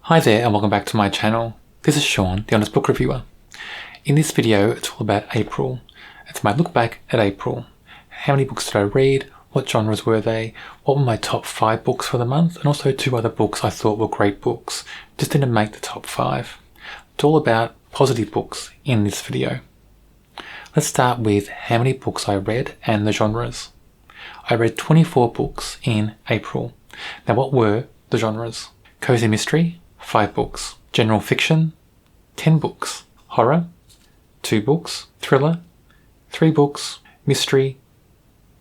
Hi there and welcome back to my channel. This is Sean, the Honest Book Reviewer. In this video, it's all about April. It's my look back at April. How many books did I read? What genres were they? What were my top 5 books for the month? And also 2 other books I thought were great books. Just didn't make the top 5. It's all about positive books in this video. Let's start with how many books I read and the genres. I read 24 books in April. Now what were the genres? Cozy mystery, 5 books. General fiction, 10 books. Horror, 2 books. Thriller, 3 books. Mystery,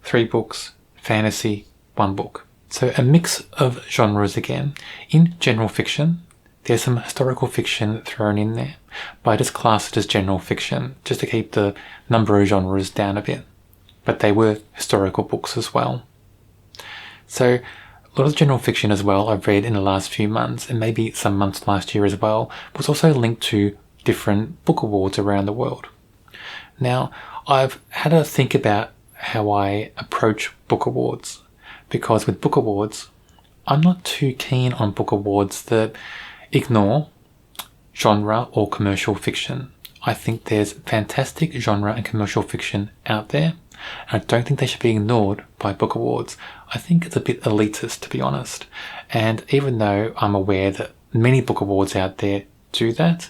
3 books. Fantasy, 1 book. So a mix of genres again. In general fiction, there's some historical fiction thrown in there, but I just class it as general fiction just to keep the number of genres down a bit. But they were historical books as well. So a lot of general fiction as well I've read in the last few months, and maybe some months last year as well, was also linked to different book awards around the world. Now, I've had to think about how I approach book awards, because with book awards, I'm not too keen on book awards that ignore genre or commercial fiction. I think there's fantastic genre and commercial fiction out there, and I don't think they should be ignored by book awards. I think it's a bit elitist, to be honest. And even though I'm aware that many book awards out there do that,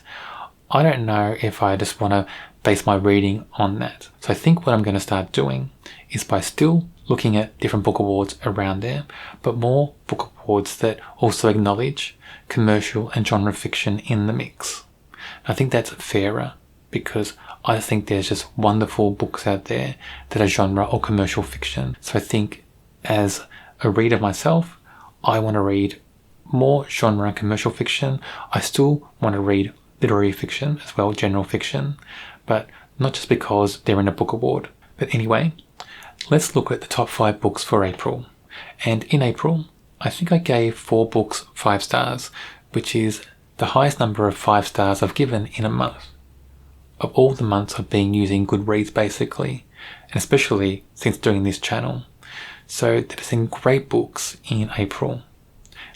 I don't know if I just want to base my reading on that. So I think what I'm going to start doing is by still looking at different book awards around there, but more book awards that also acknowledge commercial and genre fiction in the mix. I think that's fairer, because I think there's just wonderful books out there that are genre or commercial fiction. So I think as a reader myself, I want to read more genre and commercial fiction. I still want to read literary fiction as well, general fiction, but not just because they're in a book award. But anyway, let's look at the top 5 books for April. And in April, I think I gave 4 books 5 stars, which is the highest number of 5 stars I've given in a month. Of all the months I've been using Goodreads basically, and especially since doing this channel. So there's some great books in April.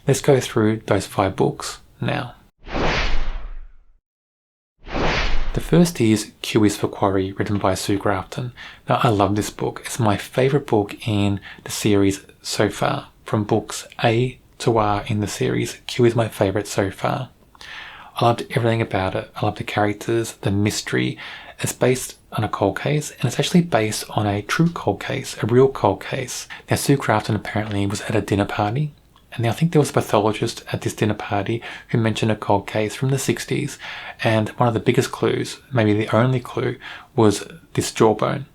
Let's go through those 5 books now. The first is Q is for Quarry, written by Sue Grafton. Now I love this book. It's my favourite book in the series so far. From books A to R in the series, Q is my favourite so far. I loved everything about it. I love the characters, the mystery. It's based on a cold case, and it's actually based on a true cold case, a real cold case. Now Sue Grafton apparently was at a dinner party, and I think there was a pathologist at this dinner party who mentioned a cold case from the 60s, and one of the biggest clues, maybe the only clue, was this jawbone.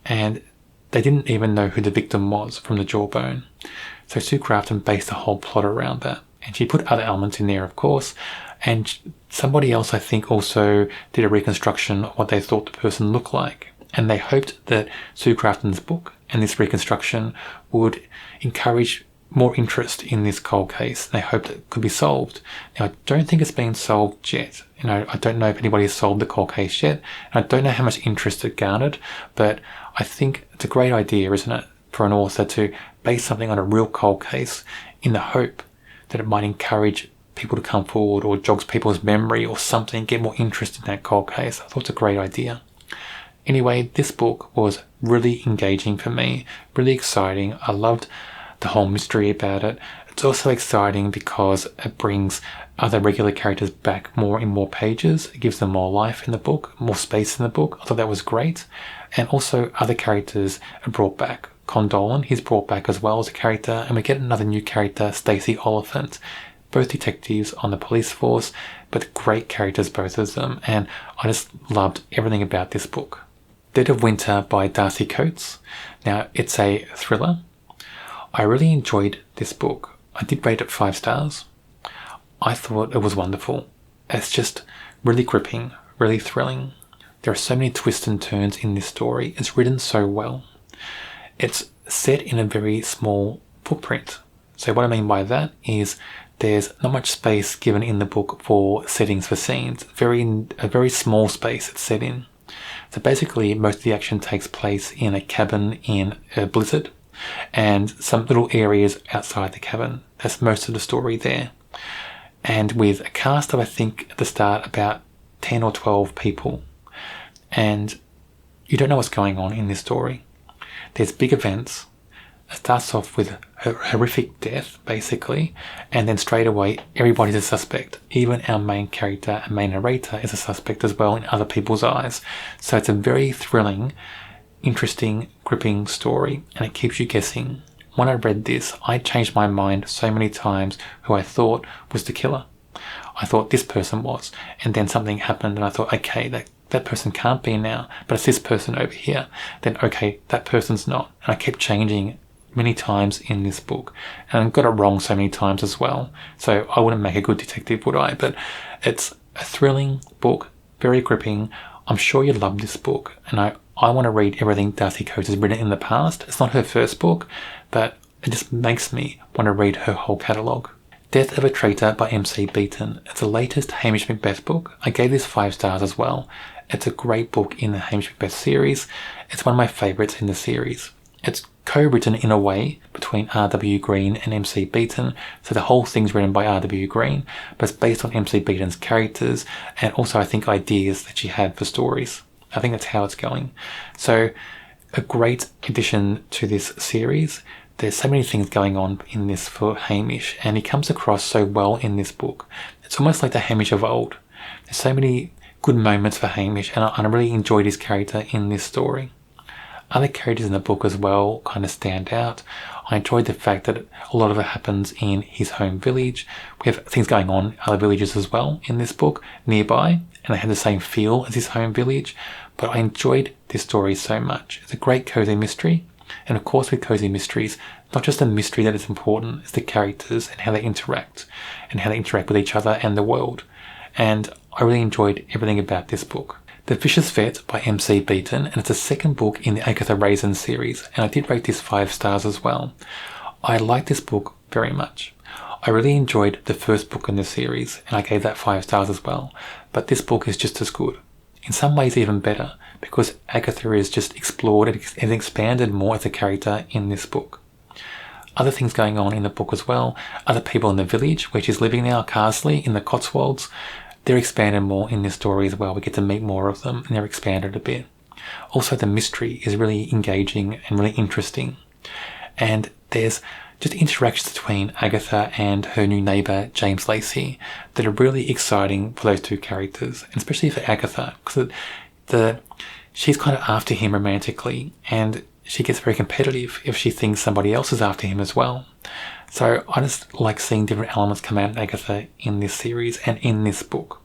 And they didn't even know who the victim was from the jawbone. So Sue Grafton based the whole plot around that. And she put other elements in there, of course. And somebody else, I think, also did a reconstruction of what they thought the person looked like. And they hoped that Sue Grafton's book and this reconstruction would encourage more interest in this cold case. They hoped it could be solved. Now, I don't think it's been solved yet. I don't know if anybody has solved the cold case yet. And I don't know how much interest it garnered, but I think it's a great idea, isn't it, for an author to base something on a real cold case in the hope that it might encourage people to come forward or jogs people's memory or something, get more interest in that cold case. I thought it's a great idea. Anyway, this book was really engaging for me, really exciting. I loved the whole mystery about it. It's also exciting because it brings other regular characters back more in more pages. It gives them more life in the book, more space in the book. I thought that was great. And also other characters are brought back. Condolan, he's brought back as well as a character, and we get another new character, Stacey Oliphant. Both detectives on the police force, but great characters, both of them, and I just loved everything about this book. Dead of Winter by Darcy Coates. Now, it's a thriller. I really enjoyed this book. I did rate it 5 stars. I thought it was wonderful. It's just really gripping, really thrilling. There are so many twists and turns in this story. It's written so well. It's set in a very small footprint. So what I mean by that is there's not much space given in the book for settings for scenes. A very small space it's set in. So basically most of the action takes place in a cabin in a blizzard and some little areas outside the cabin. That's most of the story there. and with a cast of, I think at the start, about 10 or 12 people, and you don't know what's going on in this story. There's big events. It starts off with a horrific death, basically, and then straight away everybody's a suspect. Even our main character and main narrator is a suspect as well in other people's eyes. So it's a very thrilling, interesting, gripping story, and it keeps you guessing. When I read this, I changed my mind so many times who I thought was the killer. I thought this person was, and then something happened and I thought, okay, that person can't be now, but it's this person over here. Then okay, that person's not. And I kept changing many times in this book, and I got it wrong so many times as well. So I wouldn't make a good detective, would I? But it's a thrilling book, very gripping. I'm sure you love this book, and I want to read everything Darcy Coates has written in the past. It's not her first book, but it just makes me want to read her whole catalogue. Death of a Traitor by MC Beaton. It's the latest Hamish Macbeth book. I gave this 5 stars as well. It's a great book in the Hamish Macbeth series. It's one of my favourites in the series. It's co-written in a way between R.W. Green and MC Beaton, so the whole thing's written by R.W. Green, but it's based on MC Beaton's characters and also I think ideas that she had for stories. I think that's how it's going. So a great addition to this series. There's so many things going on in this for Hamish, and he comes across so well in this book. It's almost like the Hamish of old. There's so many good moments for Hamish, and I really enjoyed his character in this story. Other characters in the book as well kind of stand out. I enjoyed the fact that a lot of it happens in his home village. We have things going on in other villages as well in this book nearby, and they have the same feel as his home village. But I enjoyed this story so much. It's a great cozy mystery. And of course with cozy mysteries, not just the mystery that is important, it's the characters and how they interact with each other and the world. And I really enjoyed everything about this book. The Vicious Vet by MC Beaton, and it's the second book in the Agatha Raisin series, and I did rate this 5 stars as well. I like this book very much. I really enjoyed the first book in the series, and I gave that 5 stars as well, but this book is just as good. In some ways even better, because Agatha is just explored and expanded more as a character in this book. Other things going on in the book as well, other people in the village where she's living now, Carsley, in the Cotswolds, they're expanded more in this story as well. We get to meet more of them and they're expanded a bit. Also the mystery is really engaging and really interesting. And there's just interactions between Agatha and her new neighbour, James Lacey, that are really exciting for those two characters, and especially for Agatha, because she's kind of after him romantically, and she gets very competitive if she thinks somebody else is after him as well. So I just like seeing different elements come out of Agatha in this series and in this book.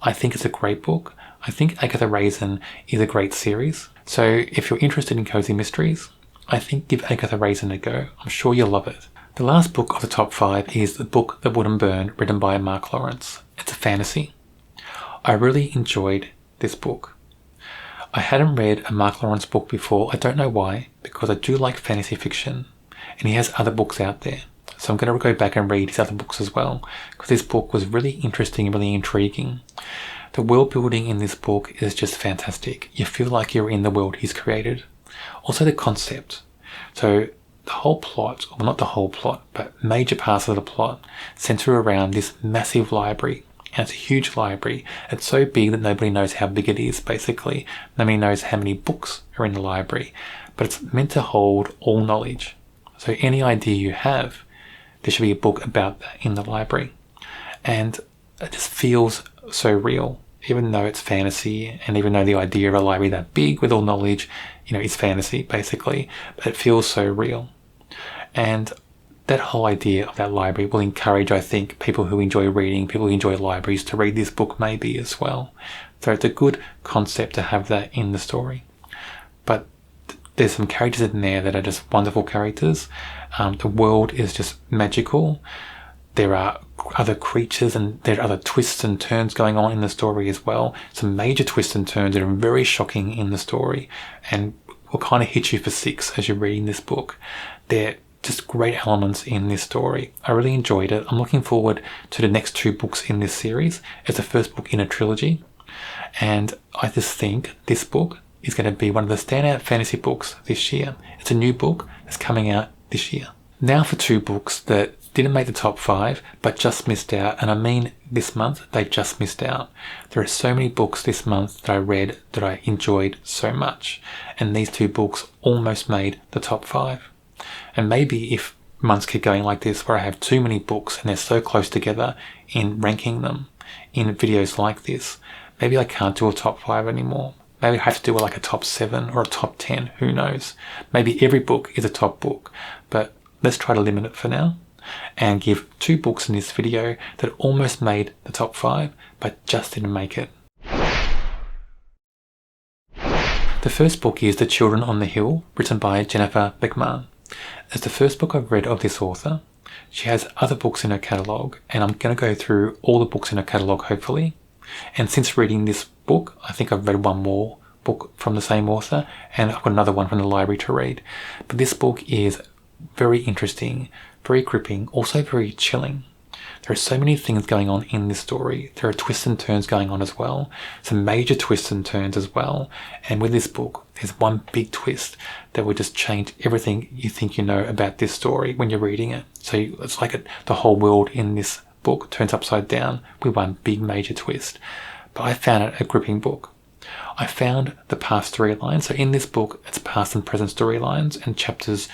I think it's a great book. I think Agatha Raisin is a great series. So if you're interested in cozy mysteries, I think give Agatha Raisin a go. I'm sure you'll love it. The last book of the top 5 is The Book That Wouldn't Burn, written by Mark Lawrence. It's a fantasy. I really enjoyed this book. I hadn't read a Mark Lawrence book before. I don't know why, because I do like fantasy fiction, and he has other books out there. So I'm going to go back and read his other books as well, because this book was really interesting and really intriguing. The world building in this book is just fantastic. You feel like you're in the world he's created. Also the concept. So the whole plot, well not the whole plot, but major parts of the plot center around this massive library. And it's a huge library. It's so big that nobody knows how big it is, basically. Nobody knows how many books are in the library. But it's meant to hold all knowledge. So any idea you have, there should be a book about that in the library. And it just feels so real. Even though it's fantasy, and even though the idea of a library that big with all knowledge, is fantasy, basically. But it feels so real. And that whole idea of that library will encourage, I think, people who enjoy reading, people who enjoy libraries to read this book maybe as well. So it's a good concept to have that in the story. But there's some characters in there that are just wonderful characters. The world is just magical. There are other creatures and there are other twists and turns going on in the story as well. Some major twists and turns that are very shocking in the story and will kind of hit you for 6 as you're reading this book. They're just great elements in this story. I really enjoyed it. I'm looking forward to the next 2 books in this series. It's the first book in a trilogy. And I just think this book is going to be one of the standout fantasy books this year. It's a new book that's coming out this year. Now for 2 books that didn't make the top 5, but just missed out. And I mean this month, they just missed out. There are so many books this month that I read that I enjoyed so much. And these 2 books almost made the top 5. And maybe if months keep going like this, where I have too many books and they're so close together in ranking them in videos like this, maybe I can't do a top 5 anymore. Maybe I have to do like a top 7 or a top 10, who knows. Maybe every book is a top book, but let's try to limit it for now and give 2 books in this video that almost made the top 5, but just didn't make it. The first book is The Children on the Hill, written by Jennifer McMahon. It's the first book I've read of this author. She has other books in her catalogue, and I'm going to go through all the books in her catalogue hopefully. And since reading this book, I think I've read one more book from the same author, and I've got another one from the library to read. But this book is very interesting, very gripping, also very chilling. There are so many things going on in this story. There are twists and turns going on as well. Some major twists and turns as well. And with this book, there's one big twist that will just change everything you think you know about this story when you're reading it. So it's like the whole world in this book turns upside down with one big major twist. But I found it a gripping book. I found the past storylines. So in this book, it's past and present storylines and chapters,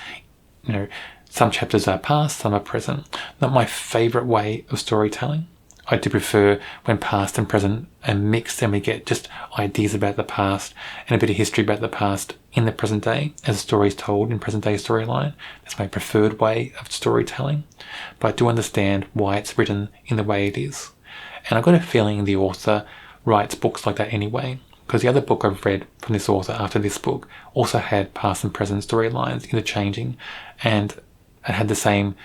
some chapters are past, some are present. Not my favourite way of storytelling. I do prefer when past and present are mixed and we get just ideas about the past and a bit of history about the past in the present day as a story is told in present day storyline. That's my preferred way of storytelling. But I do understand why it's written in the way it is. And I've got a feeling the author writes books like that anyway, because the other book I've read from this author after this book also had past and present storylines interchanging, and it had the same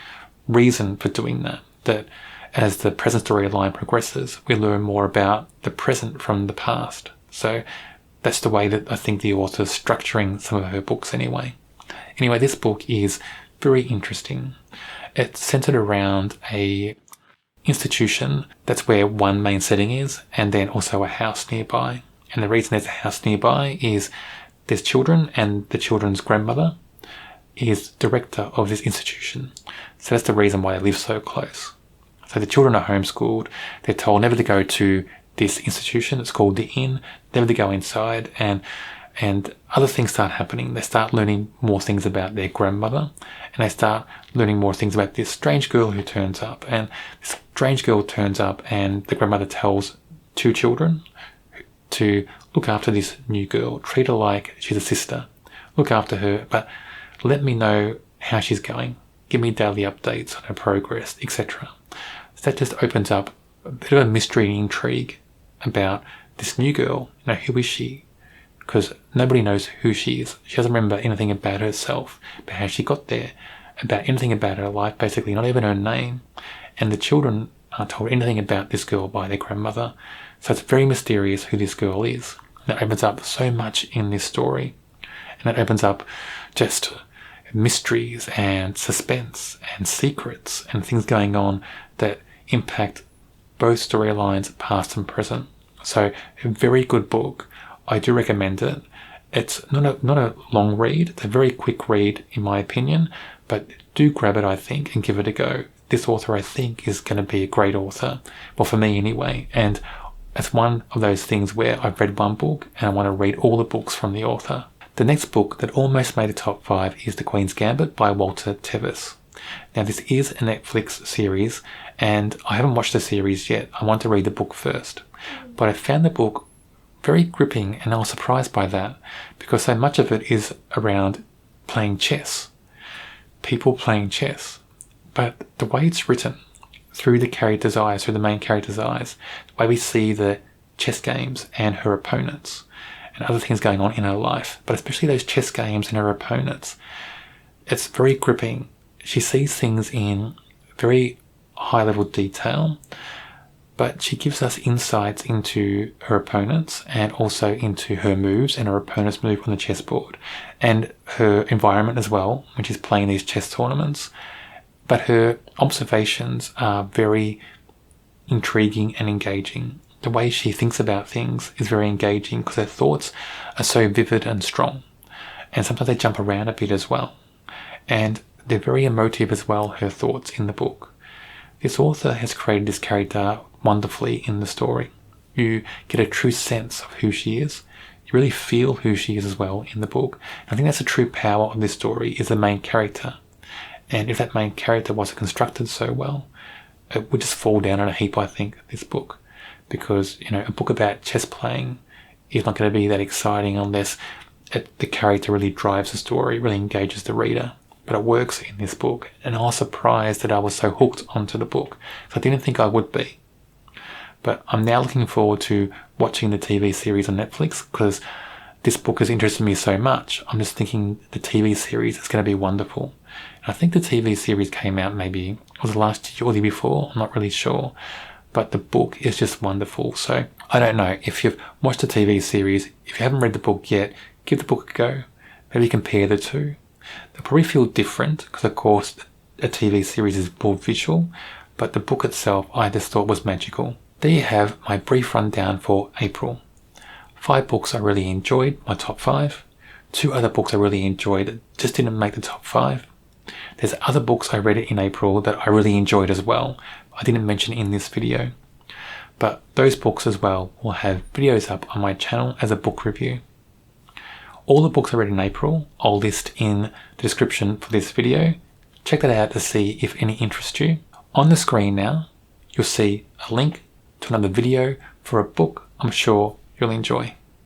reason for doing that, that as the present storyline progresses, we learn more about the present from the past. So that's the way that I think the author's structuring some of her books anyway. Anyway, this book is very interesting. It's centered around a institution that's where one main setting is, and then also a house nearby. And the reason there's a house nearby is there's children, and the children's grandmother is director of this institution. So that's the reason why they live so close. So the children are homeschooled. They're told never to go to this institution. It's called the Inn. Never to go inside. And other things start happening. They start learning more things about their grandmother. And they start learning more things about this strange girl who turns up. And this strange girl turns up, and the grandmother tells 2 children to look after this new girl. Treat her like she's a sister. Look after her, but let me know how she's going. Give me daily updates on her progress, etc. So that just opens up a bit of a mystery and intrigue about this new girl. Who is she? Because nobody knows who she is. She doesn't remember anything about herself, about how she got there, about anything about her life, basically, not even her name. And the children aren't told anything about this girl by their grandmother. So it's very mysterious who this girl is. That opens up so much in this story. And it opens up just mysteries and suspense and secrets and things going on that impact both storylines, past and present. So a very good book. I do recommend it. It's not a long read. It's a very quick read in my opinion, but do grab it, I think, and give it a go. This author, I think, is going to be a great author. Well, for me anyway. And it's one of those things where I've read one book and I want to read all the books from the author. The next book that almost made the top 5 is The Queen's Gambit by Walter Tevis. Now this is a Netflix series and I haven't watched the series yet. I want to read the book first. But I found the book very gripping and I was surprised by that because so much of it is around playing chess. People playing chess. But the way it's written, through the character's eyes, through the main character's eyes, the way we see the chess games and her opponents, and other things going on in her life, but especially those chess games and her opponents. It's very gripping. She sees things in very high level detail, but she gives us insights into her opponents and also into her moves and her opponent's move on the chessboard and her environment as well when she's playing these chess tournaments. But her observations are very intriguing and engaging. The way she thinks about things is very engaging because her thoughts are so vivid and strong. And sometimes they jump around a bit as well. And they're very emotive as well, her thoughts in the book. This author has created this character wonderfully in the story. You get a true sense of who she is. You really feel who she is as well in the book. And I think that's the true power of this story, is the main character. And if that main character wasn't constructed so well, it would just fall down in a heap, I think, this book. Because, a book about chess playing is not going to be that exciting unless the character really drives the story, really engages the reader. But it works in this book, and I was surprised that I was so hooked onto the book. So I didn't think I would be. But I'm now looking forward to watching the TV series on Netflix, because this book has interested me so much. I'm just thinking the TV series is going to be wonderful. And I think the TV series came out maybe, was it last year or the year before? I'm not really sure. But the book is just wonderful. So I don't know, if you've watched the TV series, if you haven't read the book yet, give the book a go. Maybe compare the two. They'll probably feel different because, of course, a TV series is more visual, but the book itself I just thought was magical. There you have my brief rundown for April. 5 books I really enjoyed, my top 5. 2 other books I really enjoyed that just didn't make the top 5. There's other books I read in April that I really enjoyed as well. I didn't mention in this video. But those books as well will have videos up on my channel as a book review. All the books I read in April I'll list in the description for this video. Check that out to see if any interest you. On the screen now, you'll see a link to another video for a book I'm sure you'll enjoy.